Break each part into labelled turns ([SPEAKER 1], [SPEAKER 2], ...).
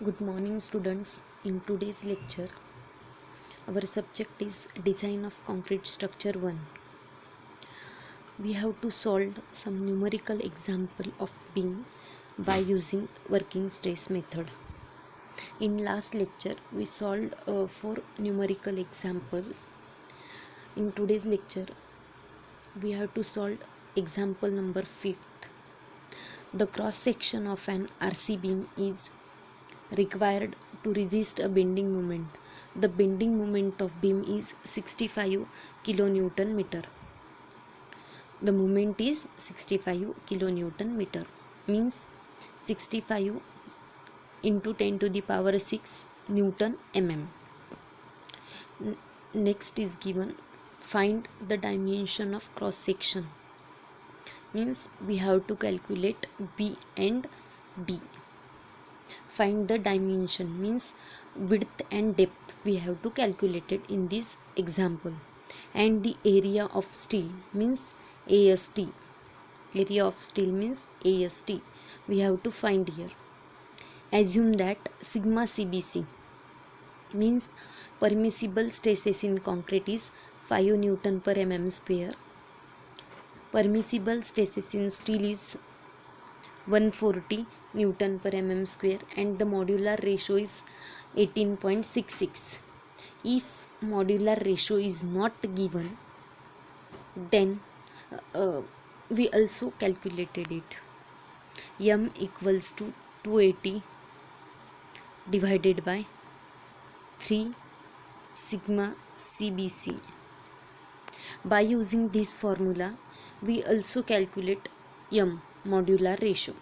[SPEAKER 1] Good morning, students. In today's lecture, our subject is Design of Concrete Structure 1. We have to solve some numerical example of beam by using working stress method. In last lecture, we solved 4 numerical example. In today's lecture, we have to solve example number 5th. The cross section of an RC beam is required to resist a bending moment. The bending moment of beam is 65 kilonewton meter. The moment is 65 kilonewton meter, means 65 into 10 to the power 6 Newton mm. Next is given, find the dimension of cross section, means we have to calculate B and D. Find the dimension, means width and depth we have to calculate it in this example. And the area of steel, means AST. Area of steel means AST we have to find here. Assume that sigma CBC, means permissible stresses in concrete is 5 Newton per mm square. Permissible stresses in steel is 140 Newton per mm square, and the modular ratio is 18.66. If modular ratio is not given, then we also calculated it. M equals to 280 divided by 3 sigma CBC. By using this formula, we also calculate M, modular ratio,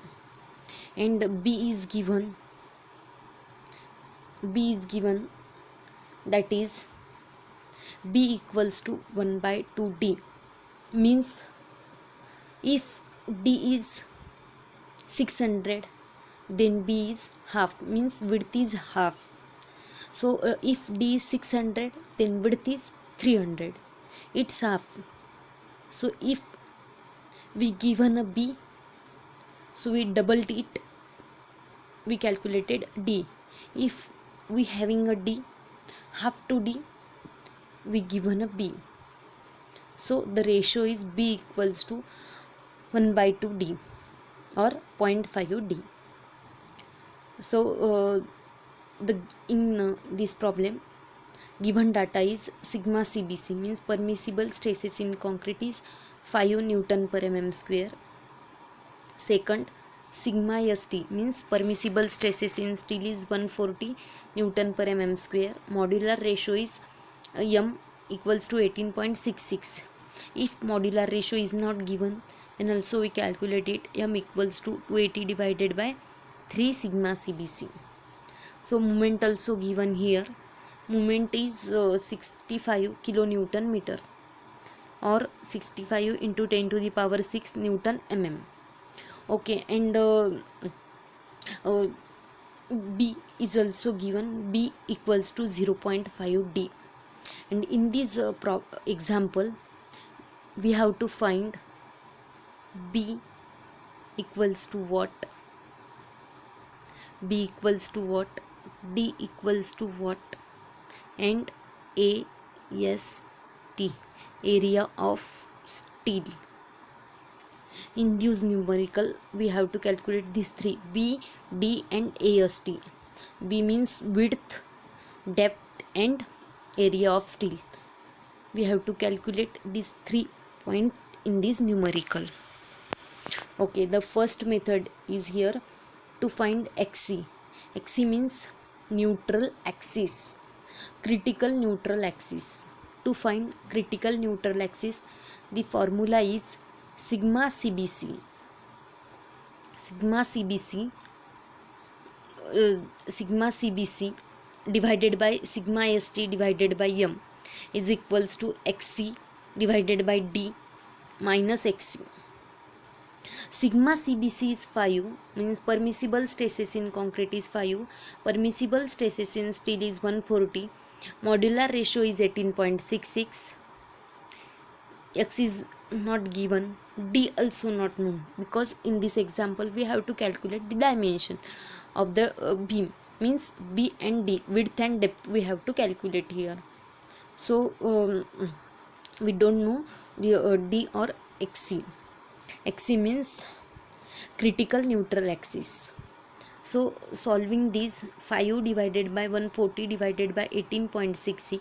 [SPEAKER 1] and B is given, that is B equals to 1 by 2D, means if D is 600, then B is half, means width is half. So if D is 600, then width is 300, it's half. So if we given a B, so we doubled it, we calculated D. If we having a D, half to D, we given a B. So the ratio is B equals to 1 by 2D or 0.5D. So in this problem, given data is sigma CBC, means permissible stresses in concrete is 5 Newton per mm square. Second, sigma ST, means permissible stresses in steel is 140 Newton per mm square. Modular ratio is M equals to 18.66. If modular ratio is not given, then also we calculate it. M equals to 280 divided by 3 sigma CBC. So moment also given here. Moment is 65 kilonewton meter, or 65 into 10 to the power 6 Newton mm. Okay, and B is also given. B equals to 0.5D, and in this example, we have to find B equals to what, B equals to what, D equals to what, and AST, area of steel. In these numerical, we have to calculate these three, B, D and AST. B means width, depth and area of steel. We have to calculate these 3 points in this numerical. Okay, the first method is here to find XC. XC means neutral axis, critical neutral axis. To find critical neutral axis, the formula is sigma CBC. Sigma CBC divided by sigma ST divided by M is equals to XC divided by D minus XC. Sigma CBC is 5, means permissible stresses in concrete is 5, permissible stresses in steel is 140, modular ratio is 18.66, X is not given, D also not known, because in this example we have to calculate the dimension of the beam. means B and D, width and depth we have to calculate here. So we don't know the D or XC. XC means critical neutral axis. So solving these, 5 divided by 140 divided by 18.66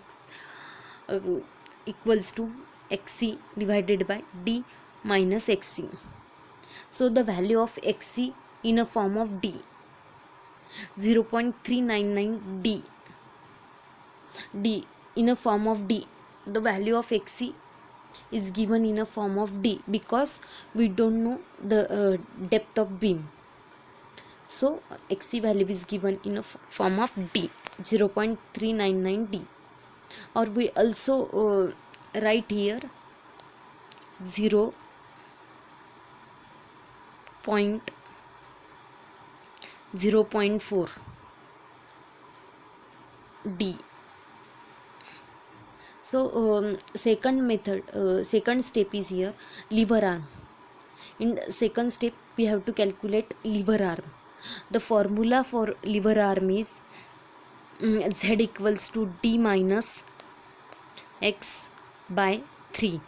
[SPEAKER 1] equals to XC divided by D minus XC. So the value of XC in a form of D, 0.399 D. D in a form of D, the value of XC is given in a form of D because we don't know the depth of beam. So XC value is given in a form of D, 0.399 D. Or we also write here 0.4 D. So second method, second step is here lever arm. In second step we have to calculate lever arm. The formula for lever arm is Z equals to D minus X by 3.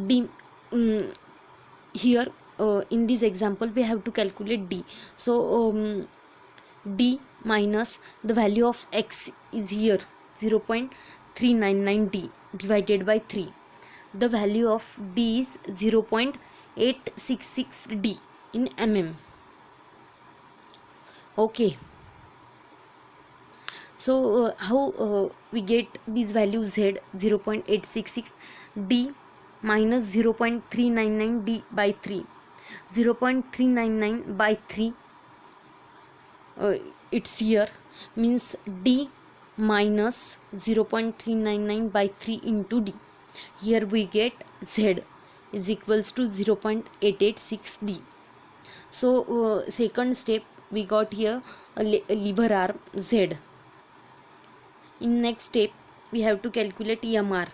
[SPEAKER 1] D here in this example we have to calculate D. So D minus the value of X is here 0.399 D divided by 3. The value of D is 0.866 D in mm. Okay. So how we get this value Z, 0.866 D minus 0.399 D by 3. 0.399 by 3 it's here, means D minus 0.399 by 3 into D. Here we get Z is equals to 0.886 D. So second step we got here a lever arm Z. In next step we have to calculate MR.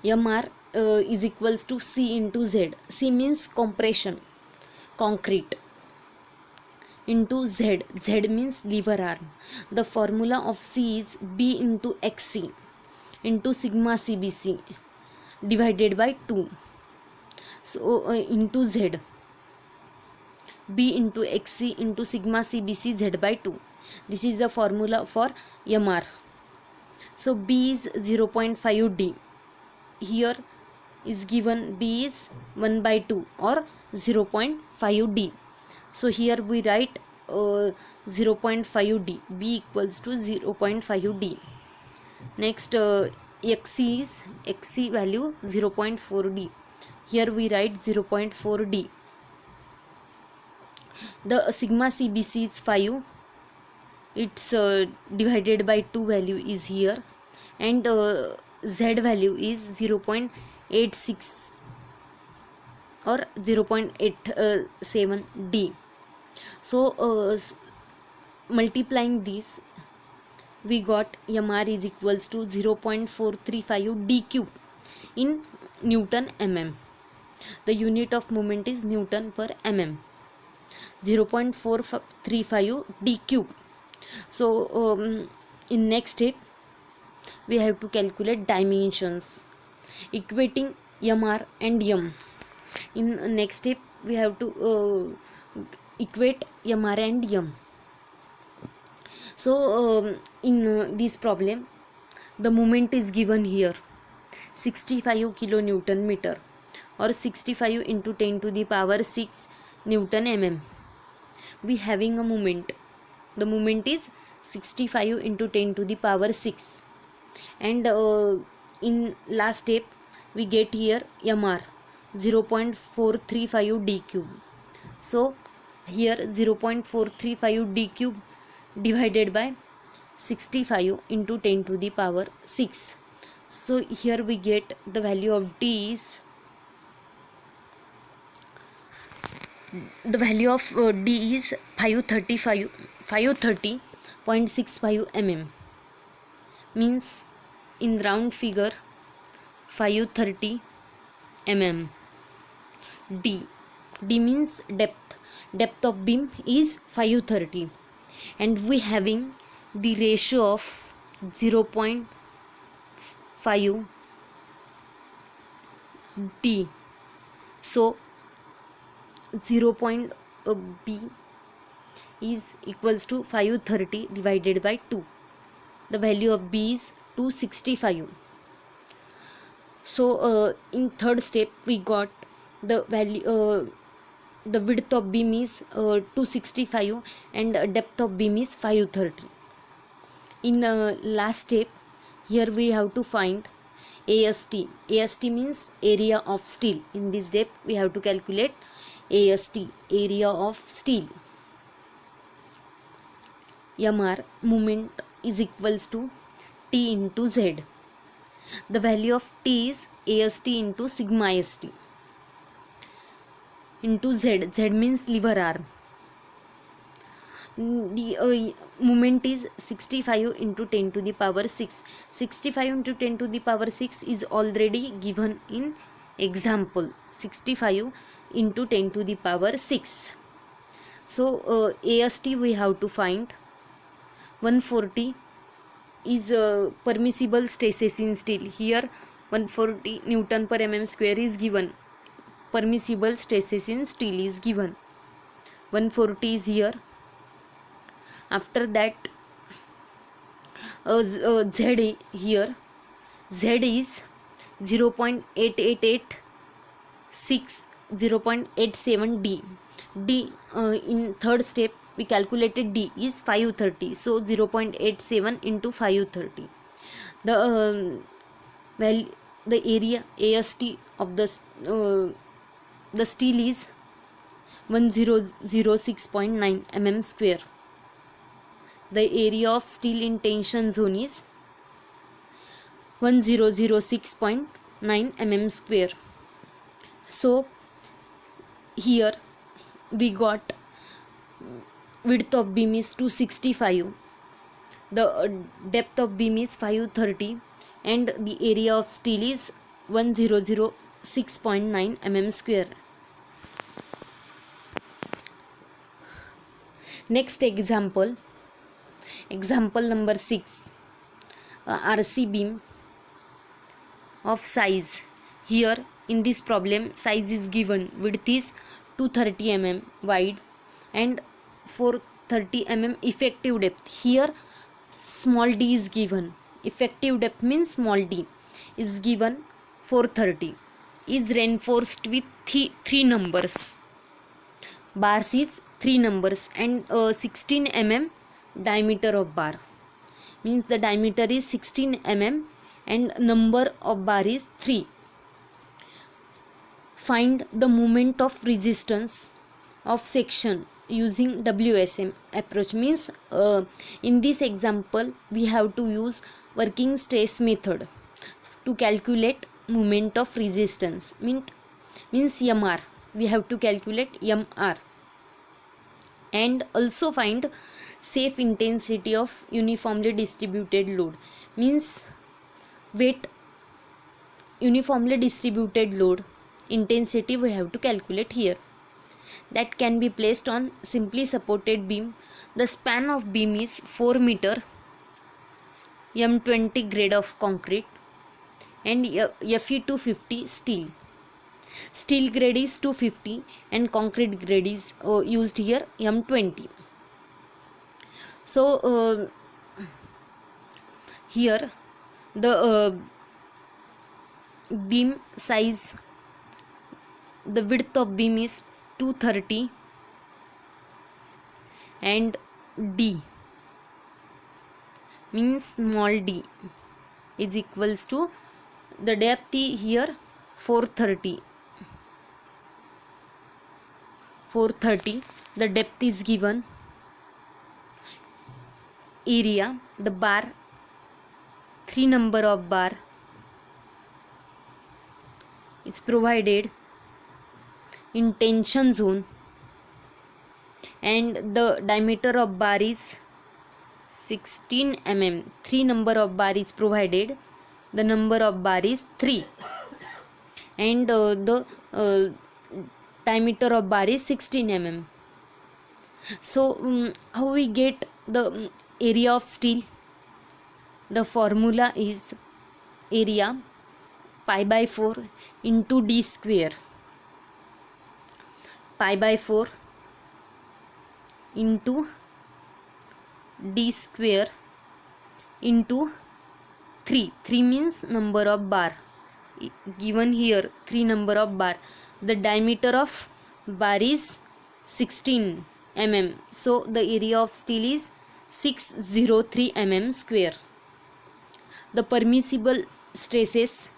[SPEAKER 1] MR is equals to C into Z. C means compression, concrete, into Z. Z means lever arm. The formula of C is B into XC into sigma CBC divided by 2. So into Z, B into XC into sigma CBC Z by 2. This is the formula for MR. So B is 0.5 D. Here is given B is 1 by 2 or 0.5 D. So here we write 0.5 D. B equals to 0.5 D. Next XC is XC value 0.4 D. Here we write 0.4 D. The sigma CBC is 5. Its divided by 2 value is here, and Z value is 0.86 or 0.87 D. So multiplying these we got MR is equals to 0.435 D cube in Newton mm. The unit of moment is Newton per mm. 0.435 D cube. So in next step we have to calculate dimensions equating MR and M. In next step we have to equate MR and M. So in this problem the moment is given here 65 kilonewton meter or 65 into 10 to the power 6 Newton mm. We having a moment. The moment is 65 into 10 to the power 6, and in last step we get here MR 0.435 D cube. So here 0.435 D cube divided by 65 into 10 to the power 6. So here we get the value of D is D is 530.65 mm, means in round figure 530 mm. D means depth. depth of beam is 530, and we having the ratio of 0.5 d. So 0. B is equals to 530 divided by 2. The value of B is 265. So in third step we got the value, the width of beam is 265 and depth of beam is 530. In last step, here we have to find AST. AST means area of steel. In this step we have to calculate AST, area of steel. MR, moment, is equals to T into Z. The value of T is AST into sigma ST into Z. Z means lever arm. The moment is 65 into 10 to the power 6. 65 into 10 to the power 6 is already given in example. 65 into 10 to the power 6. So AST we have to find 140 is permissible stresses in steel. Here 140 Newton per mm square is given. Permissible stresses in steel is given. 140 is here. After that Z here. Z is 0.8886, 0.87 D. D in third step we calculated D is 530. So 0.87 into 530. The value, the area AST of the steel is 1006.9 mm square. The area of steel in tension zone is 1006.9 mm square. So here we got width of beam is 265, the depth of beam is 530, and the area of steel is 1006.9 mm square. Next example number 6, RC beam of size. Here in this problem size is given, width is 230 mm wide and 430 mm effective depth. Here small d is given, effective depth means small d is given 430, is reinforced with 3 numbers, bars is 3 numbers, and 16 mm diameter of bar, means the diameter is 16 mm and number of bar is 3. Find the moment of resistance of section using WSM approach. Means in this example we have to use working stress method to calculate moment of resistance. Means MR, we have to calculate MR, and also find safe intensity of uniformly distributed load. Means weight uniformly distributed load intensity we have to calculate here, that can be placed on simply supported beam. The span of beam is 4 meter, M20 grade of concrete, and Fe250 steel. Steel grade is 250 and concrete grade is used here M20. So here the beam size, the width of beam is 230 and D means small d is equals to the depth here 430, the depth is given. Area, the bar, 3 number of bar is provided in tension zone, and the diameter of bar is 16 mm. 3 number of bar is provided, the number of bar is 3, and the diameter of bar is 16 mm. So how we get the area of steel? The formula is area pi by 4 into d square. Pi by 4 into d square into 3. 3 means number of bar. Given here 3 number of bar. The diameter of bar is 16 mm. So the area of steel is 603 mm square. The permissible stresses,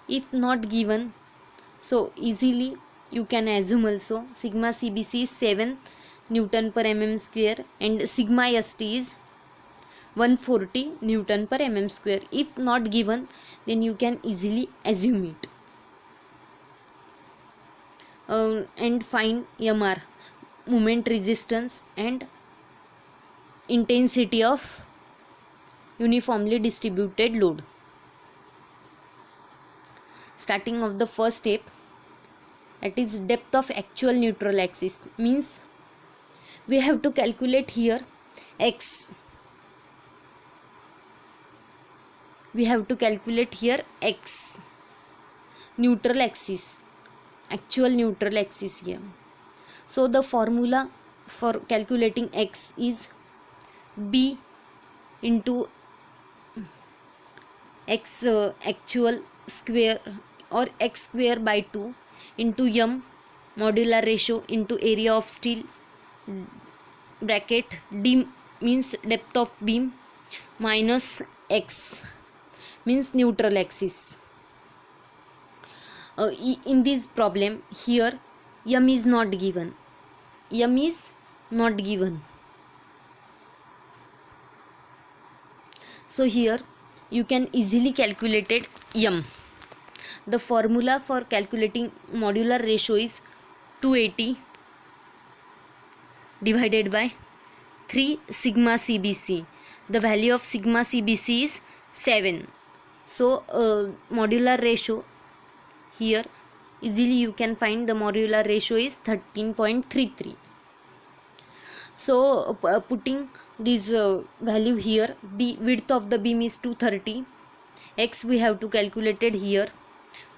[SPEAKER 1] if not given, so easily you can assume also, sigma CBC is 7 Newton per mm square and sigma ST is 140 Newton per mm square. If not given, then you can easily assume it. And find MR, moment resistance and intensity of uniformly distributed load. Starting of the first step, that is depth of actual neutral axis, means we have to calculate here x. We have to calculate here x, neutral axis, actual neutral axis here. So the formula for calculating x is b into x actual square or x square by 2 into m modular ratio into area of steel bracket d means depth of beam minus x means neutral axis. In this problem here m is not given. M is not given. So here you can easily calculate it m. The formula for calculating modular ratio is 280 divided by 3 sigma CBC. The value of sigma CBC is 7. So modular ratio here easily you can find the modular ratio is 13.33. So putting this value here, width of the beam is 230, x we have to calculate it here,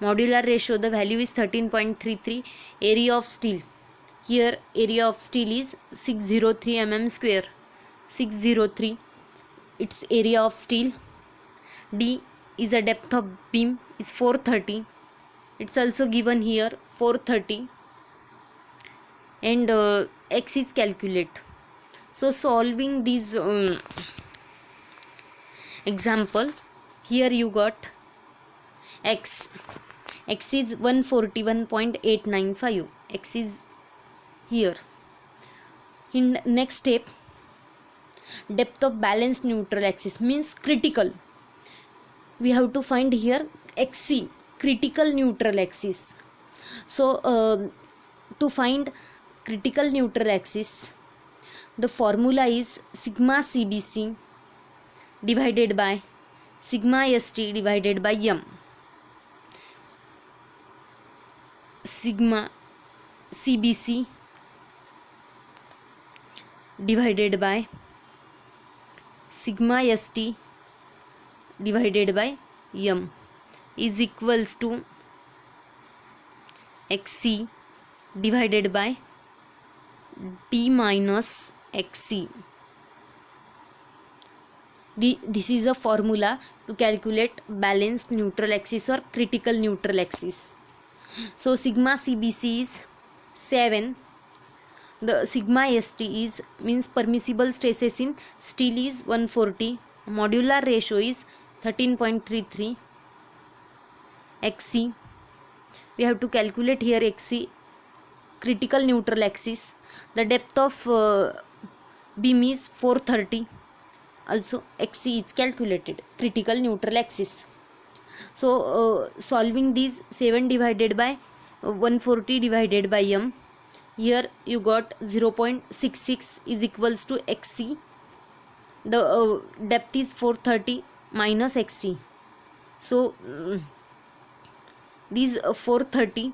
[SPEAKER 1] modular ratio the value is 13.33, area of steel, here area of steel is 603 mm square, 603, its area of steel, d is a depth of beam is 430, it's also given here 430, and x is calculate. So solving this example, here you got x is 141.895, x is here. In next step, depth of balanced neutral axis means critical, we have to find here xc, critical neutral axis. So to find critical neutral axis, the formula is sigma CBC divided by sigma ST divided by m. Sigma CBC divided by sigma ST divided by m is equals to xc divided by d minus xc. This is a formula to calculate balanced neutral axis or critical neutral axis. So sigma CBC is 7, the sigma ST is means permissible stresses in steel is 140, modular ratio is 13.33, xc we have to calculate here xc, critical neutral axis, the depth of beam is 430, also xc is calculated, critical neutral axis. So solving these, 7 divided by 140 divided by m, here you got 0.66 is equals to xc, the depth is 430 minus xc. So these 430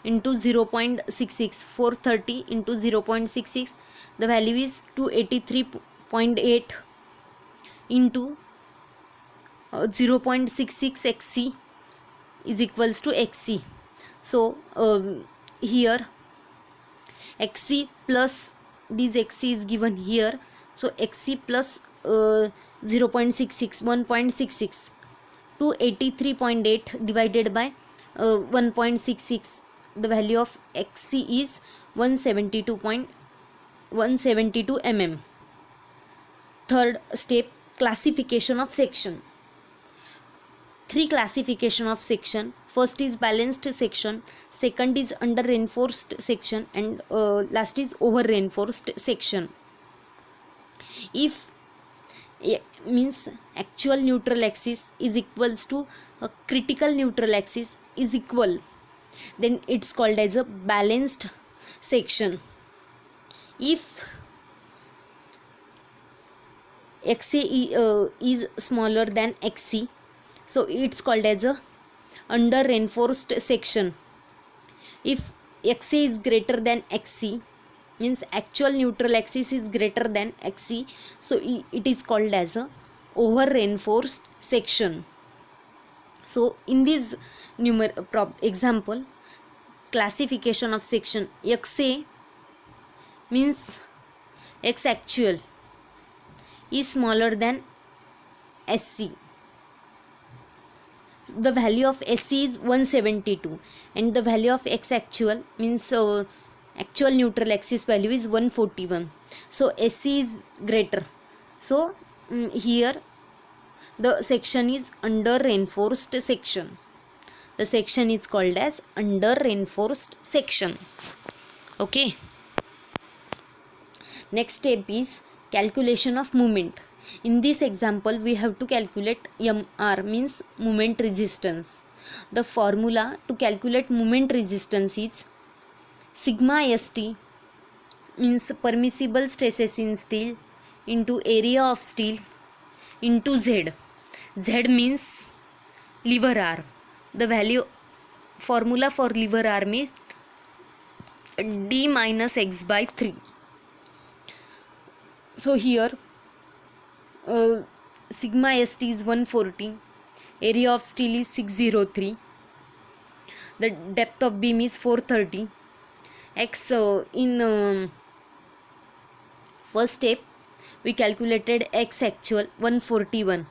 [SPEAKER 1] into 0.66, 430 into 0.66, the value is 283.8 into 0.66 xc is equals to xc. So here xc plus this xc is given here, so xc plus 0.66 1.66, 283.8 divided by 1.66, the value of xc is 172 mm. Third step, classification of section. Three classification of section. First is balanced section, second is under reinforced section, and last is over reinforced section. If means actual neutral axis is equals to a critical neutral axis is equal, then it's called as a balanced section. If xa is smaller than xc, so it's called as a under reinforced section. If xa is greater than xc, means actual neutral axis is greater than xc, so it is called as a over reinforced section. So in this example, classification of section, xa means x actual is smaller than sc. The value of sc is 172 and the value of x actual means actual neutral axis value is 141. So sc is greater. So here the section is under reinforced section. The section is called as under reinforced section. Okay. Next step is calculation of moment. In this example, we have to calculate MR, means moment resistance. The formula to calculate moment resistance is sigma ST, means permissible stresses in steel, into area of steel, into Z. Z means lever arm. The value formula for lever arm is D minus X by 3. So here sigma ST is 140, area of steel is 603, the depth of beam is 430. X in first step we calculated x actual 141.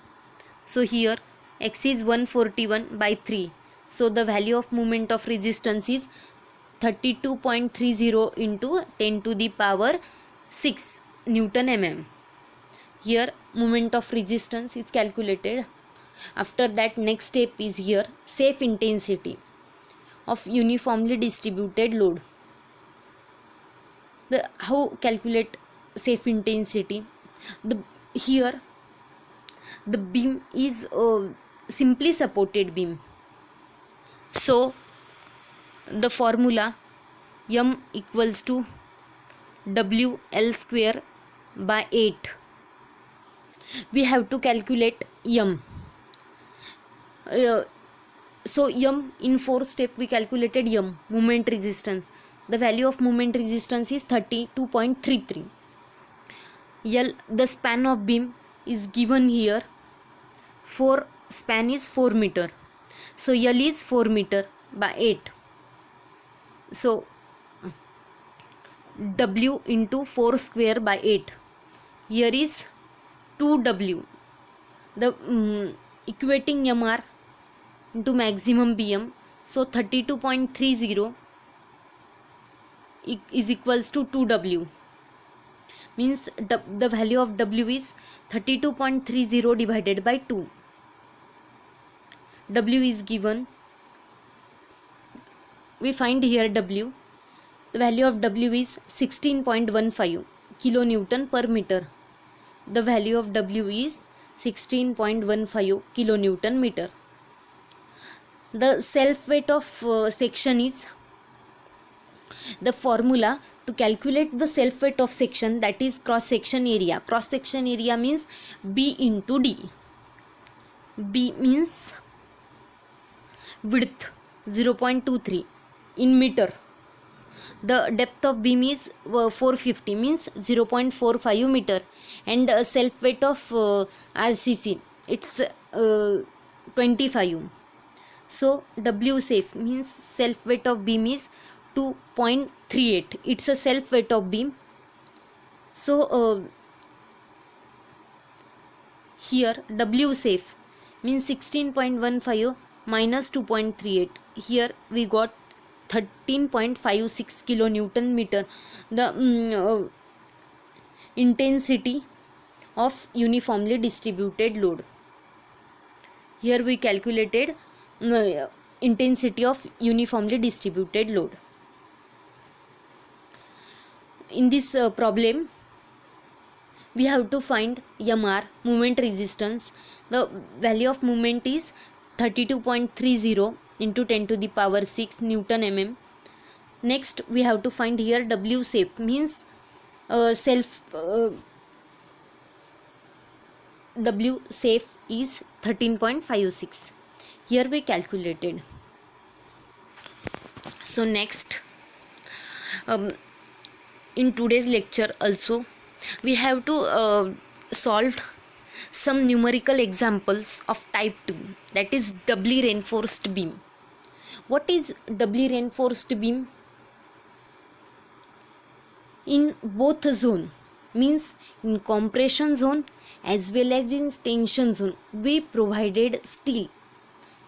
[SPEAKER 1] So here x is 141 by 3. So the value of moment of resistance is 32.30 into 10 to the power 6 Newton mm. Here moment of resistance is calculated. After that, next step is here safe intensity of uniformly distributed load. How calculate safe intensity? Here the beam is simply supported beam. So the formula M equals to WL square by 8. We have to calculate M. So M in fourth step we calculated M, moment resistance. The value of moment resistance is 32.33. L, the span of beam is given here. Span is 4 meter. So L is 4 meter by 8. So W into 4 square by 8. Here is 2W. The equating MR into maximum BM. So 32.30 is equals to 2W. Means the value of W is 32.30 divided by 2. W is given. We find here W. The value of W is 16.15 kilonewton per meter. The value of W is 16.15 kilonewton meter. The self weight of section is the formula to calculate the self weight of section, that is cross section area. Cross section area means B into D. B means width 0.23 in meter. The depth of beam is 450 means 0.45 meter, and self weight of RCC it's 25. So W safe means self weight of beam is 2.38. It's a self weight of beam. So here W safe means 16.15 minus 2.38. Here we got 13.56 kilonewton meter. The intensity of uniformly distributed load. Here we calculated intensity of uniformly distributed load. In this problem, we have to find MR, moment resistance. The value of moment is 32.30 into 10 to the power 6 Newton mm. Next we have to find here W safe means W safe is 13.56. Here we calculated. So next, in today's lecture also we have to solve some numerical examples of type 2, that is doubly reinforced beam. What is doubly reinforced beam? In both zone, means in compression zone as well as in tension zone, we provided steel.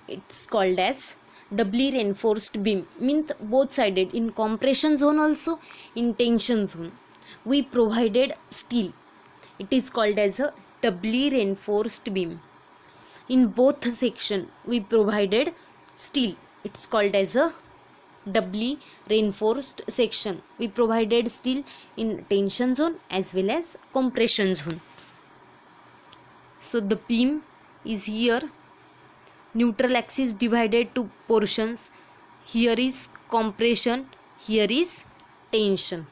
[SPEAKER 1] It's called as doubly reinforced beam, means both sided, in compression zone also, in tension zone we provided steel. It is called as a doubly reinforced beam. In both section we provided steel. It's called as a doubly reinforced section. We provided steel in tension zone as well as compression zone. So the beam is here, neutral axis divided to portions. Here is compression, here is tension.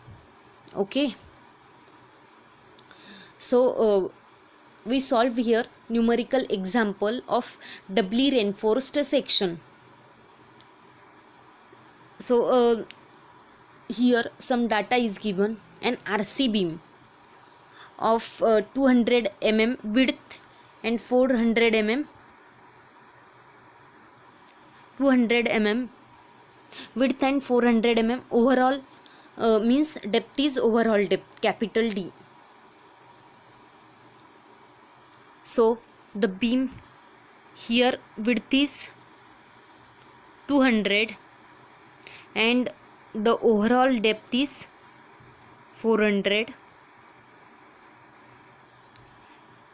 [SPEAKER 1] Okay, so we solve here numerical example of doubly reinforced section. So here some data is given. An RC beam of 200 mm width and 400 mm width and 400 mm overall, means depth is overall depth, capital D. So the beam here width is 200 and the overall depth is 400,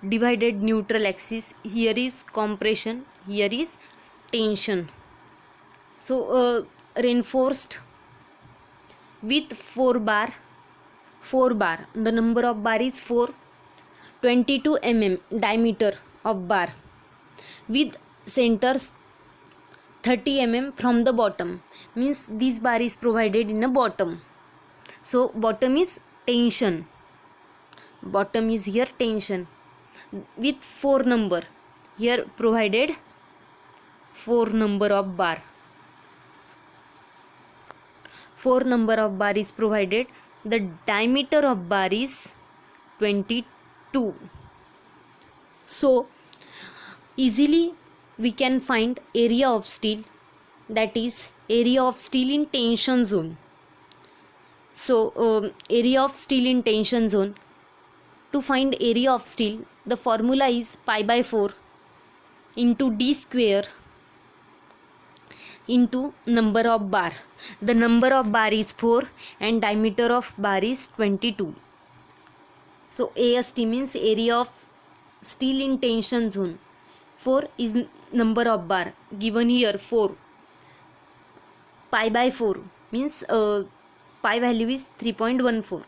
[SPEAKER 1] divided neutral axis. Here is compression, here is tension. So reinforced with 4 bar, the number of bar is 4, 22 mm diameter of bar, with centers 30 mm from the bottom, means this bar is provided in a bottom. So bottom is tension, bottom is here tension, with 4 number, here provided 4 number of bar, 4 number of bar is provided. The diameter of bar is 22. So easily we can find area of steel, that is area of steel in tension zone. So area of steel in tension zone, to find area of steel the formula is pi by 4 into d square into number of bar. The number of bar is 4 and diameter of bar is 22. So AST means area of steel in tension zone. 4 is number of bar given here 4. Pi by 4 means pi value is 3.14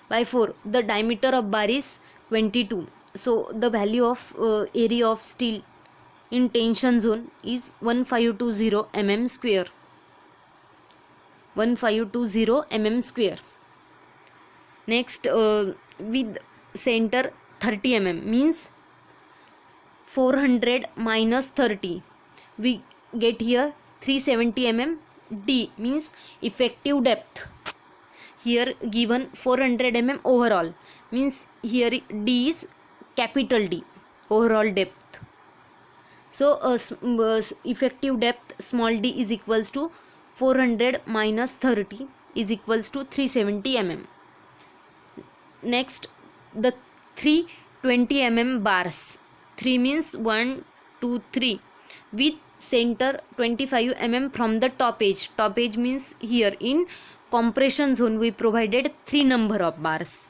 [SPEAKER 1] by 4. The diameter of bar is 22. So the value of area of steel in tension zone is 1520 mm square. 1520 mm square. Next, with center 30 mm means 400 minus 30, we get here 370 mm. D means effective depth. here given 400 mm overall, means here D is capital D, overall depth. So effective depth small d is equals to 400 minus 30 is equals to 370 mm. Next, the 320 mm bars. 3 means 1, 2, 3 with center 25 mm from the top edge. Top edge means here in compression zone we provided 3 number of bars.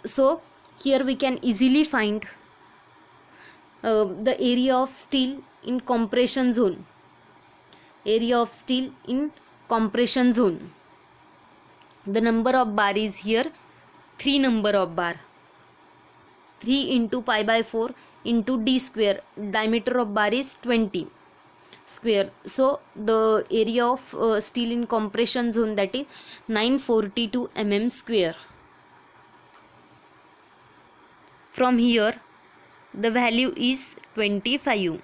[SPEAKER 1] So here we can easily find the area of steel in compression zone. Area of steel in compression zone. The number of bar is here 3 number of bar. 3 into pi by 4 into d square. Diameter of bar is 20 square. So the area of steel in compression zone, that is 942 mm square. From here the value is 25.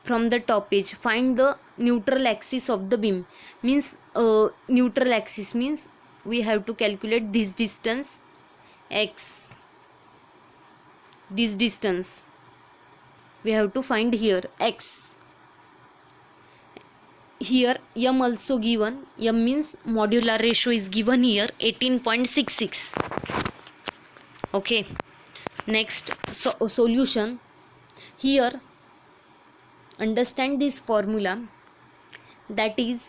[SPEAKER 1] From the top edge, find the neutral axis of the beam. Means neutral axis means we have to calculate this distance x. This distance we have to find here x. Here m also given. M means modular ratio is given here 18.66. Okay. Next, solution. Here understand this formula, that is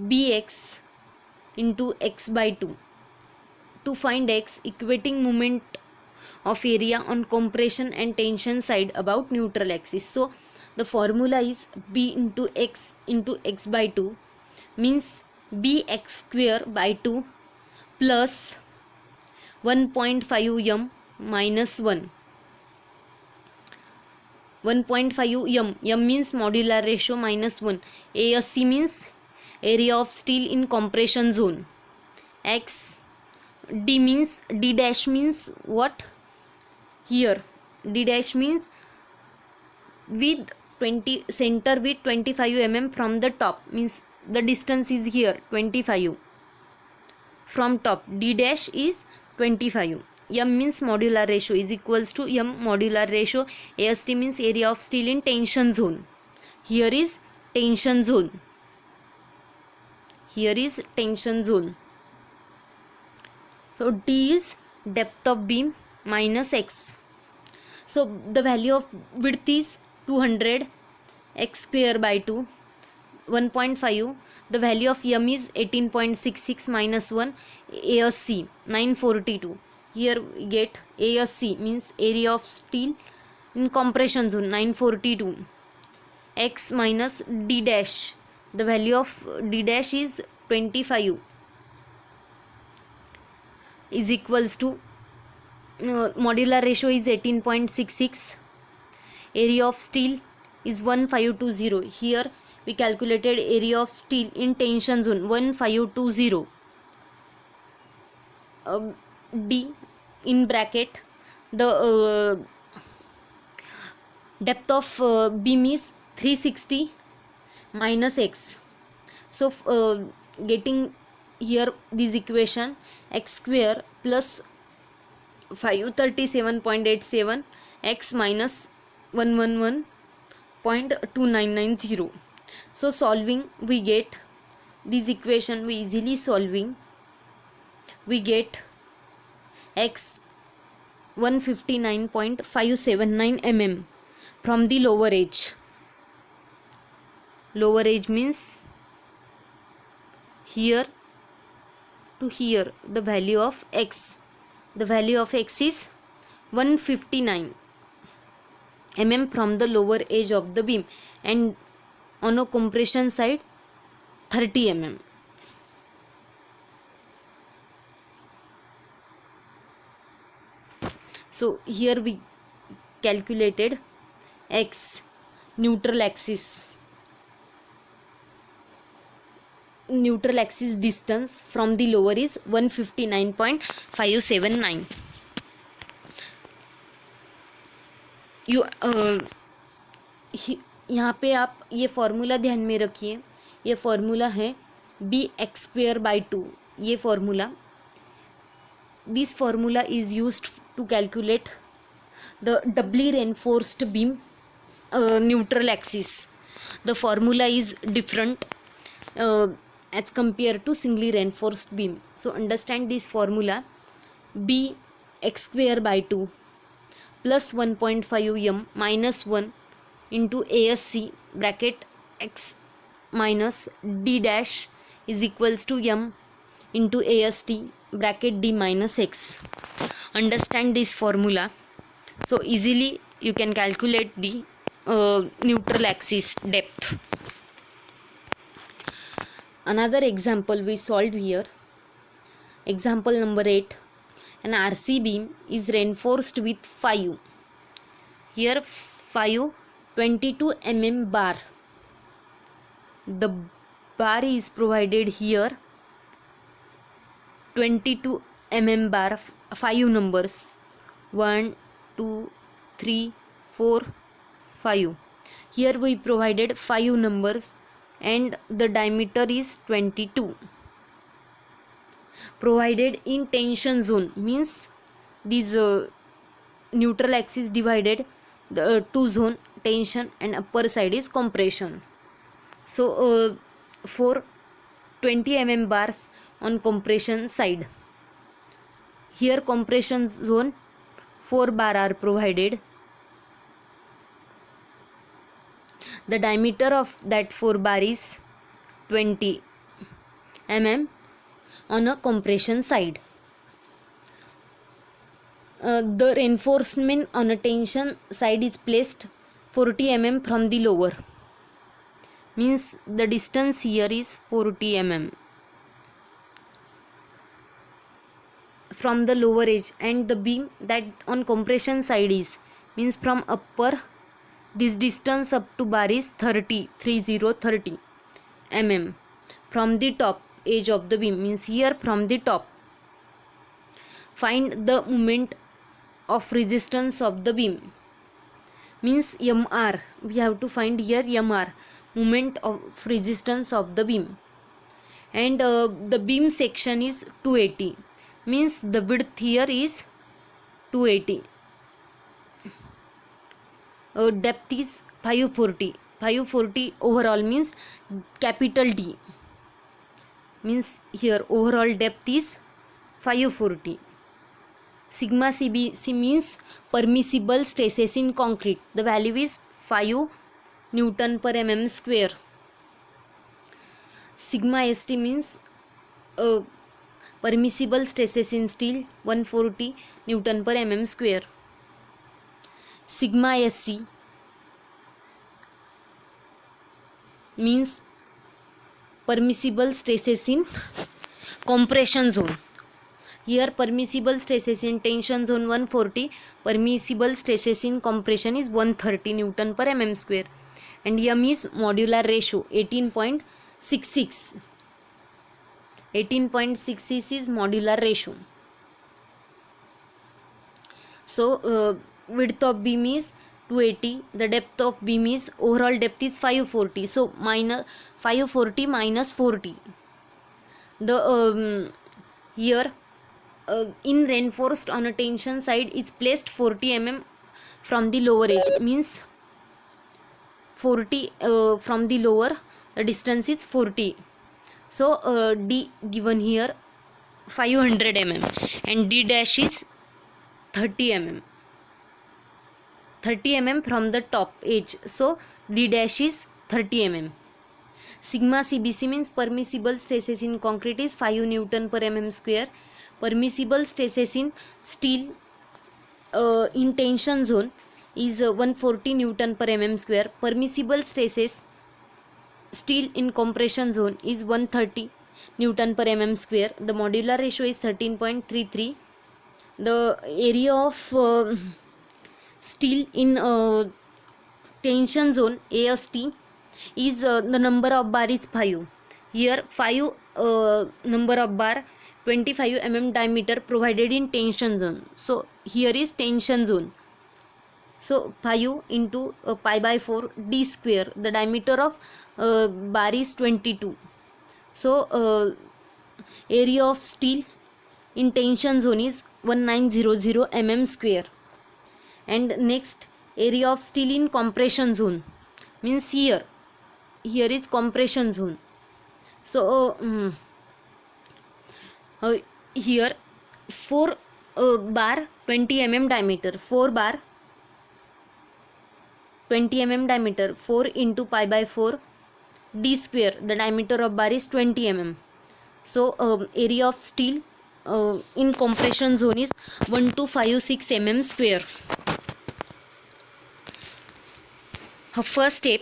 [SPEAKER 1] bx into x by 2. To find x, equating moment of area on compression and tension side about neutral axis. So the formula is b into x by 2 means bx square by 2 plus 1.5 m minus 1. 1.5 m means modular ratio minus 1. ASC means area of steel in compression zone. X, D means, D dash means what? Here D dash means with 20 center with 25 mm from the top, means the distance is here 25 from top. D dash is 25. M means modular ratio is equals to m modular ratio. AST means area of steel in tension zone. Here is tension zone. Here is tension zone. So D is depth of beam minus x. So the value of width is 200, x square by 2, 1.5. The value of m is 18.66 minus 1, ASC 942. Here we get ASC means area of steel in compression zone 942. X minus D dash. The value of D dash is 25 is equals to modular ratio is 18.66. Area of steel is 1520. Here we calculated area of steel in tension zone 1520. D in bracket, the depth of beam is 360 minus x. So getting here this equation, x square plus 537.87 x minus 111.2990. So solving we get this equation, we easily solving we get x 159.579 mm from the lower edge. Lower edge means here to here. The value of x, the value of x is 159 mm from the lower edge of the beam, and on a compression side 30 mm. So here we calculated x, neutral axis. Neutral axis distance from the lower is 159.579. You यहाँ पे आप ये formula ध्यान में रखिए, ये formula है bx²/2। ये formula, this formula is used to calculate the doubly reinforced beam neutral axis. The formula is different as compared to singly reinforced beam. So understand this formula: b x square by 2 plus 1.5 m minus 1 into asc bracket x minus d dash is equals to m into ast bracket d minus x. Understand this formula, so easily you can calculate the neutral axis depth. Another example we solved here, example number 8. An RC beam is reinforced with 5, here 5 22 mm bar. The bar is provided here 22 mm bar, 5 numbers, 1 2 3 4 5. Here we provided 5 numbers and the diameter is 22. Provided in tension zone means this neutral axis divided the two zone, tension and upper side is compression. So for 20 mm bars on compression side, here compression zone 4 bar are provided. The diameter of that 4 bar is 20 mm on a compression side. The reinforcement on a tension side is placed 40 mm from the lower, means the distance here is 40 mm from the lower edge, and the beam that on compression side is, means from upper, this distance up to bar is 30 mm from the top edge of the beam, means here from the top. Find the moment of resistance of the beam, means mr. We have to find here mr, moment of resistance of the beam. And the beam section is 280, means the width here is 280. Depth is 540 overall, means capital D, means here overall depth is 540. Sigma CBC means permissible stresses in concrete. The value is 5 Newton per mm square. Sigma ST means permissible stresses in steel, 140 Newton per mm square. Sigma SC means permissible stresses in compression zone. Here permissible stresses in tension zone 140, permissible stresses in compression is 130 Newton per mm square, and M is modular ratio 18.66. 18.66 is modular ratio. So width of beam is 280, the depth of beam is, overall depth is 540, so minus 540 minus 40. The here in reinforced on a tension side is placed 40 mm from the lower edge, means 40 from the lower, the distance is 40. So D given here 500 mm and D dash is 30 mm. 30 mm from the top edge, so D dash is 30 mm. Sigma CBC means permissible stresses in concrete is 5 Newton per mm square. Permissible stresses in steel in tension zone is 140 Newton per mm square. Permissible stresses steel in compression zone is 130 Newton per mm square. The modular ratio is 13.33. The area of steel in tension zone AST is the number of bar is 5. Here 5 number of bar, 25 mm diameter provided in tension zone. So here is tension zone. So 5 into pi by 4 d square. The diameter of bar is 22. So area of steel in tension zone is 1900 mm square. And next, area of steel in compression zone means here is compression zone. So here 4 bar 20 mm diameter, 4 bar 20 mm diameter, 4 into pi by 4 d square. The diameter of bar is 20 mm. So area of steel in compression zone is 1256 mm square. First step,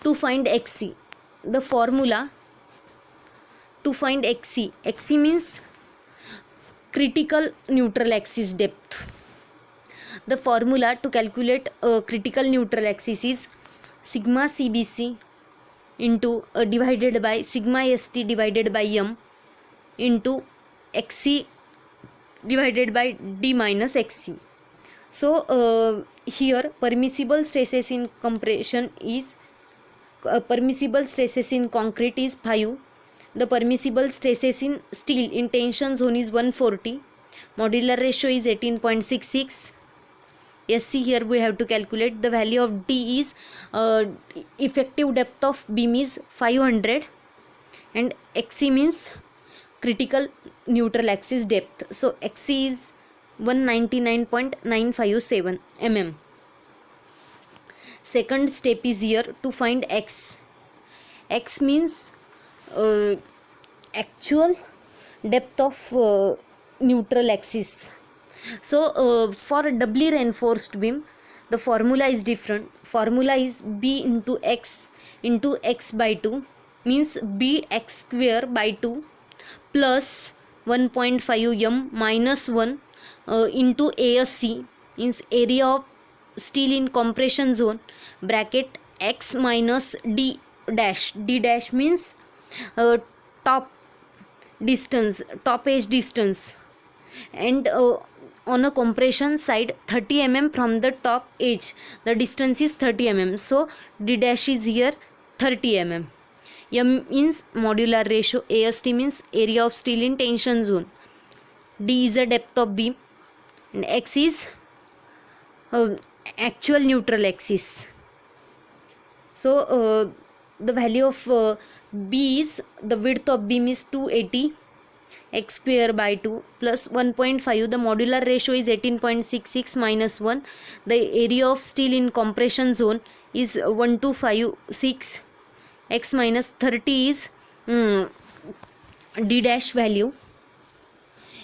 [SPEAKER 1] to find xc. The formula to find xc. Xc means critical neutral axis depth. The formula to calculate critical neutral axis is sigma cbc into divided by sigma st divided by m into xc divided by d minus xc. So here permissible stresses in compression is permissible stresses in concrete is 5. The permissible stresses in steel in tension zone is 140. Modular ratio is 18.66. SC here we have to calculate. The value of D is effective depth of beam is 500 and XC means critical neutral axis depth. So XC is 199.957 mm. Second step is here to find X. X means actual depth of neutral axis. So for doubly reinforced beam, the formula is different. Formula is B into X by 2 means B x square by 2 plus 1.5 m minus 1 into ASC means area of steel in compression zone bracket x minus d dash. D dash means top edge distance, and on a compression side 30 mm from the top edge the distance is 30 mm. So d dash is here 30 mm. M means modular ratio, AST means area of steel in tension zone, D is the depth of beam, and X is actual neutral axis. So the value of B is, the width of beam is 280 x square by 2 plus 1.5. The modular ratio is 18.66 minus 1. The area of steel in compression zone is 1256. X minus 30 is D dash value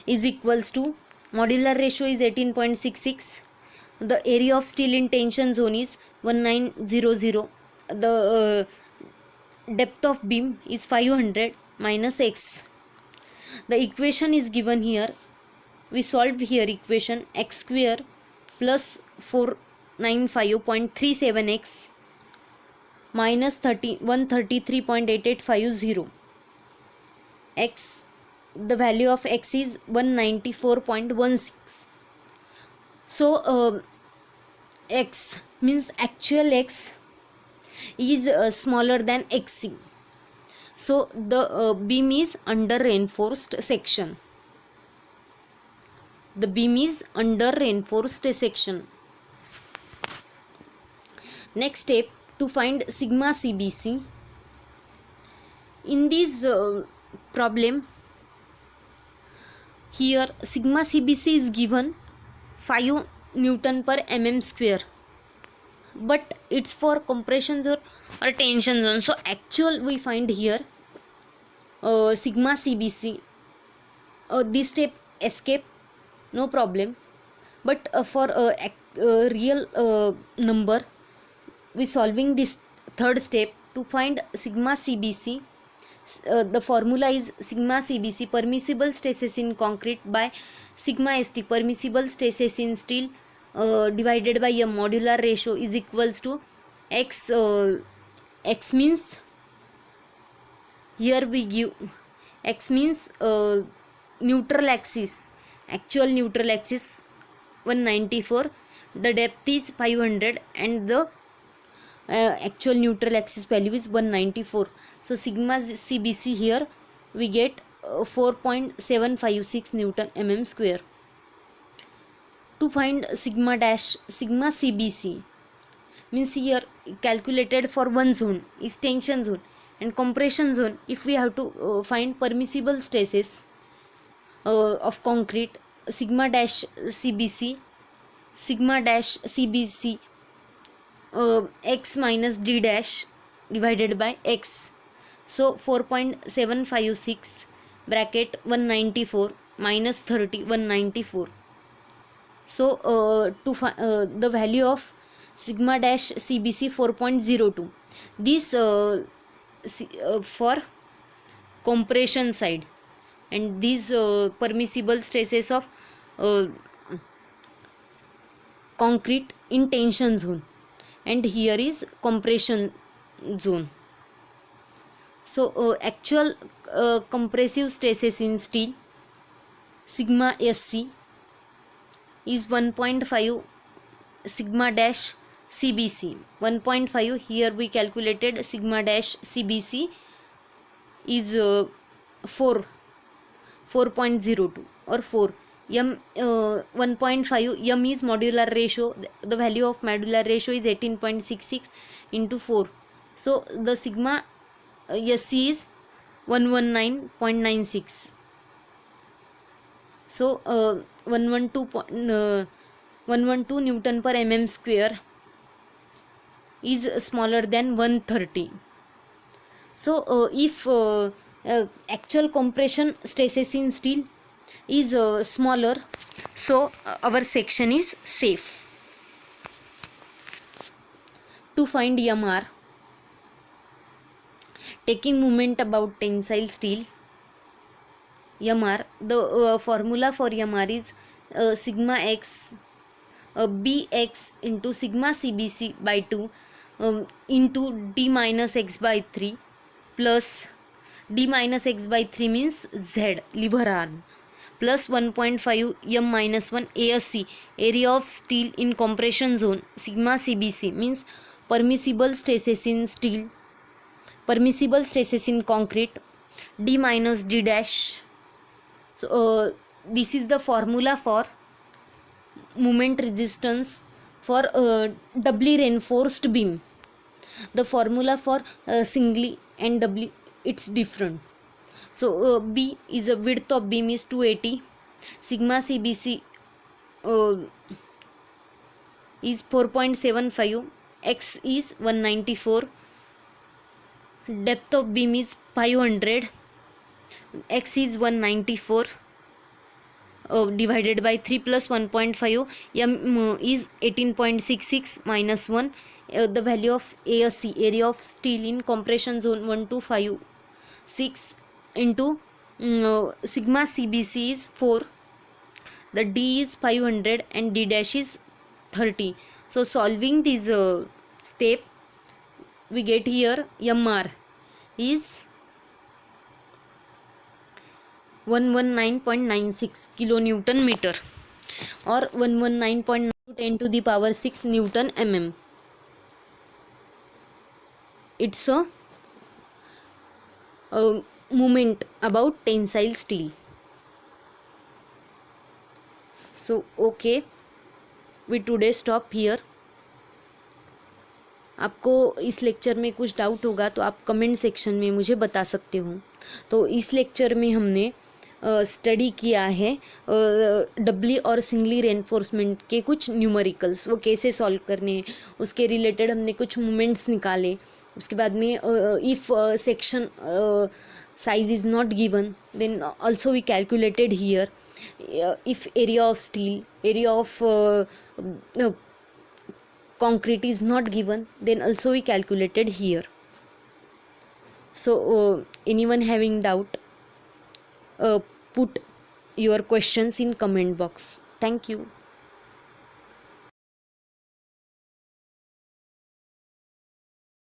[SPEAKER 1] is equals to, modular ratio is 18.66. The area of steel in tension zone is 1900. The depth of beam is 500 minus x. The equation is given here. We solve here equation x square plus 495.37x minus 133.8850. X, the value of x is 194.16. So x means actual x is smaller than xc. So the beam is under reinforced section. The beam is under reinforced section. Next step, to find sigma CBC. In this problem, here sigma CBC is given 5 Newton per mm square, but it's for compression zone or tension zone. So actual we find here sigma CBC. This step escape, no problem, but for real number, we solving this third step to find sigma CBC. The formula is sigma CBC, permissible stresses in concrete by sigma ST, permissible stresses in steel divided by a modular ratio is equals to x. X means, here we give x means neutral axis, actual neutral axis 194. the depth is 500 and the actual neutral axis value is 194. So sigma CBC here we get 4.756 Newton mm square. To find sigma CBC means here calculated for one zone is tension zone and compression zone. If we have to find permissible stresses of concrete, sigma dash CBC x minus d dash divided by x. So 4.756 bracket 194 minus 30 194. So the value of sigma dash CBC 4.02. This for compression side, and these permissible stresses of concrete in tension zone, and here is compression zone. So actual compressive stresses in steel, sigma SC is 1.5 sigma dash CBC 1.5. Here we calculated sigma dash CBC is 4.02 or 4 m. 1.5 m is modular ratio. The value of modular ratio is 18.66 into 4. So the sigma SC is 119.96. So 112 Newton per mm square is smaller than 130. So if actual compression stresses in steel is smaller, so our section is safe. To find MR, taking moment about tensile steel, MR, the formula for MR is sigma x bx into sigma CBC by 2 into d minus x by 3 plus d minus x by 3 means z, lever arm, plus 1.5 m minus 1 ASC, area of steel in compression zone. Sigma CBC means permissible stresses in steel, permissible stresses in concrete, d minus d dash. So this is the formula for moment resistance for doubly reinforced beam. The formula for singly and doubly, it's different. So B is a width of beam is 280, sigma CBC is 4.75, x is 194, depth of beam is 500, x is 194 divided by 3 plus 1.5, m is 18.66 minus 1. The value of ASC, area of steel in compression zone 1256 into sigma CBC is 4, the D is 500 and D dash is 30. So solving this step, we get here MR is 119.96 kilonewton meter or 119.10 to the power 6 Newton mm. It's a moment about tensile steel. So okay, we today stop here. आपको इस lecture में कुछ doubt होगा तो आप comment section में मुझे बता सकते हो. तो इस लेक्चर में हमने स्टडी किया है डबली और सिंगली रेनफोर्समेंट के कुछ न्यूमेरिकल्स, वो कैसे सॉल्व करने हैं, उसके रिलेटेड हमने कुछ मोमेंट्स निकाले. उसके बाद में if section size is not given then also we calculated here. If area of steel, area of concrete is not given, then also we calculated here. So anyone having doubt, put your questions in comment box. Thank you.